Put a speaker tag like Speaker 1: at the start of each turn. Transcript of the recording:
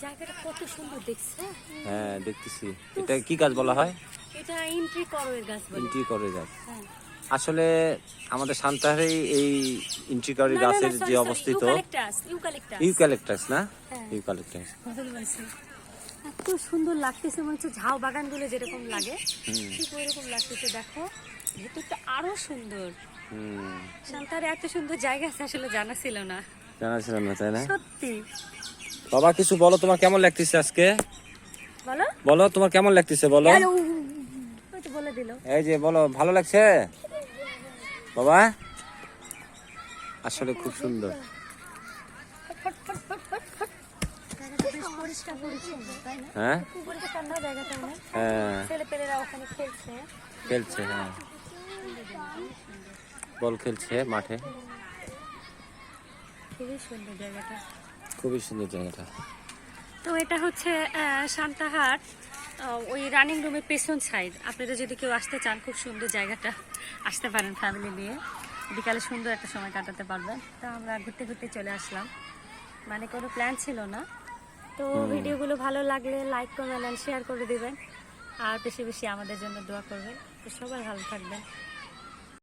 Speaker 1: জায়গাটা কত সুন্দর দেখছে।
Speaker 2: হ্যাঁ দেখতেছি। এটা কি গাছ বলা হয়?
Speaker 1: এটা এন্ট্রি করোয়ের গাছ বলে।
Speaker 2: ইন্ট্রি করে গাছ।
Speaker 1: হ্যাঁ।
Speaker 2: আসলে আমাদের সান্তাহারে এই ইন্ট্রি করে
Speaker 1: না, না, না,
Speaker 2: গাছের
Speaker 1: sorry,
Speaker 2: যে
Speaker 1: sorry,
Speaker 2: অবস্থিত
Speaker 1: ইউক্যালিপটাস।
Speaker 2: ইউক্যালিপটাস না?
Speaker 1: হ্যাঁ।
Speaker 2: ইউক্যালিপটাস।
Speaker 1: ভুল বলছি। এত সুন্দর লাগতেছে, মনে হচ্ছে ঝাউ বাগানগুলো যেরকম লাগে ঠিক ওইরকম লাগতেছে। দেখো ভেতরটা আরো সুন্দর। সান্তাহারে এত সুন্দর জায়গা আছে আসলে জানা ছিল না।
Speaker 2: জানা ছিল না, তাই না?
Speaker 1: সত্যি।
Speaker 2: বাবা কিছু বলো, তোমার কেমন লাগতেছে আজকে?
Speaker 1: বলো।
Speaker 2: বলো তোমার কেমন লাগতেছে বলো।
Speaker 1: ওই তো বলে দিল।
Speaker 2: এই যে বলো, ভালো লাগছে বাবা? আসলে খুব সুন্দর।
Speaker 1: জায়গাটা বেশ পরিষ্কার পরিচ্ছন্ন, তাই না?
Speaker 2: হ্যাঁ
Speaker 1: খুব পরিষ্কার না জায়গাটা অনেক।
Speaker 2: হ্যাঁ
Speaker 1: ছেলেপেলেরা ওখানে খেলছে।
Speaker 2: খেলছে, হ্যাঁ বল খেলছে মাঠে।
Speaker 1: খুবই সুন্দর জায়গাটা।
Speaker 2: খুবই সুন্দর জায়গাটা।
Speaker 1: তো এটা হচ্ছে সান্তাহার ওই রানিং রুমের পেছন সাইড। আপনারা যদি কেউ আসতে চান, খুব সুন্দর জায়গাটা, আসতে পারেন ফ্যামিলি নিয়ে। বিকালে সুন্দর একটা সময় কাটাতে পারবেন। তো আমরা ঘুরতে ঘুরতে চলে আসলাম, মানে কোনো প্ল্যান ছিল না। তো ভিডিওগুলো ভালো লাগলে লাইক কমেন্ট শেয়ার করে দিবেন, আর বেশি বেশি আমাদের জন্য দোয়া করবেন। তো সবাই ভালো থাকবেন।